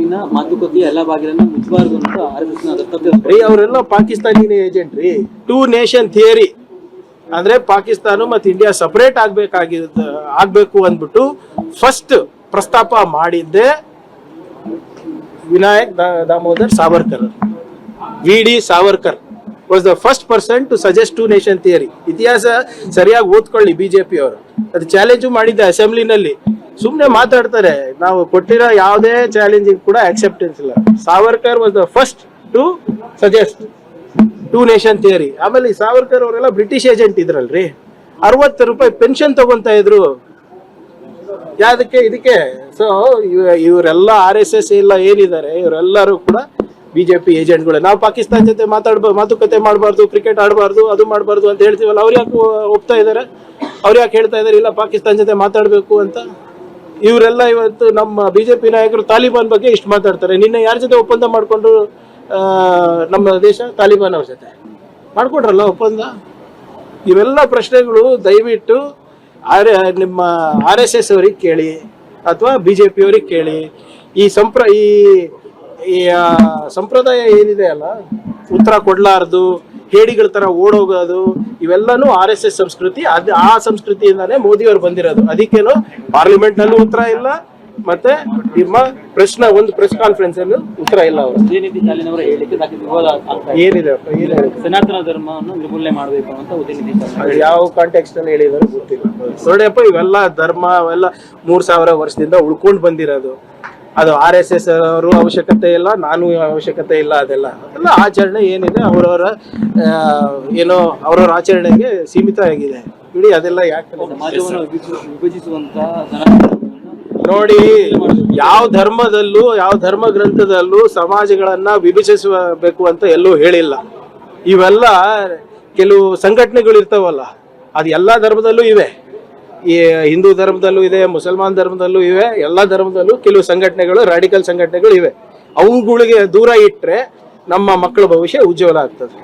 ಬಿಜೆಪಿನ ಮಾತುಕತೆ ಎಲ್ಲ ಬಾಗಿಲನ್ನು ಮುಚ್ಚಬಾರದು ಅಂತ ರೀ ಅವರೆಲ್ಲ ಪಾಕಿಸ್ತಾನಿ ಏಜೆಂಟ್ ರೀ. 2 ನೇಷನ್ ಥಿಯರಿ ಅಂದ್ರೆ ಪಾಕಿಸ್ತಾನ ಮತ್ತು ಇಂಡಿಯಾ ಸಪರೇಟ್ ಆಗ್ಬೇಕು ಅಂದ್ಬಿಟ್ಟು ಫಸ್ಟ್ ಪ್ರಸ್ತಾಪ ಮಾಡಿದ್ದೆ Vinayak Damodar Savarkar. V D. Savarkar was the first person to suggest 2 nation theory. ಇತಿಹಾಸ ಸರಿಯಾಗಿ ಓದ್ಕೊಳ್ಳಿ ಬಿಜೆಪಿ ಅವರು. ಅದು ಚಾಲೆಂಜ್ ಮಾಡಿದ್ದೆ ಅಸೆಂಬ್ಲಿನಲ್ಲಿ. ಸುಮ್ಮನೆ ಮಾತಾಡ್ತಾರೆ, ನಾವು ಕೊಟ್ಟಿರೋ ಯಾವುದೇ ಚಾಲೆಂಜಿಂಗ್ ಕೂಡ ಅಕ್ಸೆಪ್ಟೆನ್ಸ್ ಇಲ್ಲ. Savarkar was the first to suggest 2 nation theory. ಆಮೇಲೆ ಈ ಸಾವರ್ಕರ್ ಅವರೆಲ್ಲ ಬ್ರಿಟಿಷ್ ಏಜೆಂಟ್ ಇದ್ರಲ್ರಿ. 60 ರೂಪಾಯಿ ಪೆನ್ಷನ್ ತಗೊಂತ ಇದ್ರು ಯಾವ್ದಕ್ಕೆ ಇದಕ್ಕೆ. ಸೊ ಇವರೆಲ್ಲ RSS ಇಲ್ಲ ಏನಿದ್ದಾರೆ ಇವರೆಲ್ಲರೂ ಕೂಡ ಬಿಜೆಪಿ ಏಜೆಂಟ್ಗಳು. ನಾವು ಪಾಕಿಸ್ತಾನ ಜೊತೆ ಮಾತುಕತೆ ಮಾಡಬಾರ್ದು, ಕ್ರಿಕೆಟ್ ಆಡಬಾರ್ದು, ಅದು ಮಾಡಬಾರ್ದು ಅಂತ ಹೇಳ್ತೀವಲ್ಲ, ಅವ್ರು ಯಾಕೆ ಒಪ್ತಾ ಇದ್ದಾರೆ? ಅವ್ರು ಯಾಕೆ ಹೇಳ್ತಾ ಇದಾರೆ ಇಲ್ಲ ಪಾಕಿಸ್ತಾನ ಜೊತೆ ಮಾತಾಡಬೇಕು ಅಂತ? ಇವರೆಲ್ಲ ಇವತ್ತು ನಮ್ಮ ಬಿಜೆಪಿ ನಾಯಕರು ತಾಲಿಬಾನ್ ಬಗ್ಗೆ ಇಷ್ಟು ಮಾತಾಡ್ತಾರೆ. ನಿನ್ನೆ ಯಾರ ಜೊತೆ ಒಪ್ಪಂದ ಮಾಡಿಕೊಂಡು ನಮ್ಮ ದೇಶ ತಾಲಿಬಾನ್ ಅವ್ರ ಜೊತೆ ಮಾಡ್ಕೊಡ್ರಲ್ಲ ಒಪ್ಪಂದ. ಇವೆಲ್ಲ ಪ್ರಶ್ನೆಗಳು ದಯವಿಟ್ಟು ನಿಮ್ಮ RSS ಅವ್ರಿಗೆ ಕೇಳಿ ಅಥವಾ ಬಿಜೆಪಿ ಅವ್ರಿಗೆ ಕೇಳಿ. ಈ ಸಂಪ್ರದಾಯ ಏನಿದೆ ಅಲ್ಲ, ಉತ್ತರ ಕೊಡ್ಲಾರ್ದು ಹೇಡಿಗಳ ತರ ಓಡೋಗೋದು, ಇವೆಲ್ಲಾನು RSS ಸಂಸ್ಕೃತಿ. ಆ ಸಂಸ್ಕೃತಿಯಿಂದಾನೇ ಮೋದಿ ಅವರು ಬಂದಿರೋದು. ಅದಕ್ಕೇನು ಪಾರ್ಲಿಮೆಂಟ್ ನಲ್ಲೂ ಉತ್ತರ ಇಲ್ಲ, ಮತ್ತೆ ನಿಮ್ಮ ಒಂದು ಪ್ರೆಸ್ ಕಾನ್ಫರೆನ್ಸ್ ಅಲ್ಲೂ ಉತ್ತರ ಇಲ್ಲ. ಅವರು ಏನಿದೆ ಸನಾತನ ಧರ್ಮವನ್ನು ನಿರ್ಮೂಲನೆ ಮಾಡಬೇಕು ಅಂತ ಯಾವ ಕಾಂಟೆಕ್ಸ್ಟ್ ಅಲ್ಲಿ ಹೇಳಿದಾರೆ ಗೊತ್ತಿಲ್ಲ. ನೋಡಿಯಪ್ಪ, ಇವೆಲ್ಲ ಧರ್ಮ ಅವೆಲ್ಲ 3000 ವರ್ಷದಿಂದ ಉಳ್ಕೊಂಡು ಬಂದಿರೋದು. ಅದು RSS ಅವರು ಅವಶ್ಯಕತೆ ಇಲ್ಲ, ನಾನು ಅವಶ್ಯಕತೆ ಇಲ್ಲ. ಅದೆಲ್ಲ ಆಚರಣೆ ಏನಿದೆ ಅವರವರ ಆಚರಣೆಗೆ ಸೀಮಿತ ಆಗಿದೆ ಬಿಡಿ. ಅದೆಲ್ಲ ಯಾಕೆ ವಿಭಜಿಸುವಂತ ನೋಡಿ, ಯಾವ ಧರ್ಮ ಗ್ರಂಥದಲ್ಲೂ ಸಮಾಜಗಳನ್ನ ವಿಭಜಿಸಬೇಕು ಅಂತ ಎಲ್ಲೂ ಹೇಳಿಲ್ಲ. ಇವೆಲ್ಲ ಕೆಲವು ಸಂಘಟನೆಗಳು ಇರ್ತಾವಲ್ಲ, ಅದು ಎಲ್ಲಾ ಧರ್ಮದಲ್ಲೂ ಇವೆ. ಈ ಹಿಂದೂ ಧರ್ಮದಲ್ಲೂ ಇದೆ, ಮುಸಲ್ಮಾನ್ ಧರ್ಮದಲ್ಲೂ ಇವೆ. ಎಲ್ಲಾ ಧರ್ಮದಲ್ಲೂ ಕೆಲವು ಸಂಘಟನೆಗಳು, ರಾಡಿಕಲ್ ಸಂಘಟನೆಗಳು ಇವೆ. ಅವುಗಳಿಗೆ ದೂರ ಇಟ್ಟರೆ ನಮ್ಮ ಮಕ್ಕಳ ಭವಿಷ್ಯ ಉಜ್ವಲ ಆಗ್ತದೆ.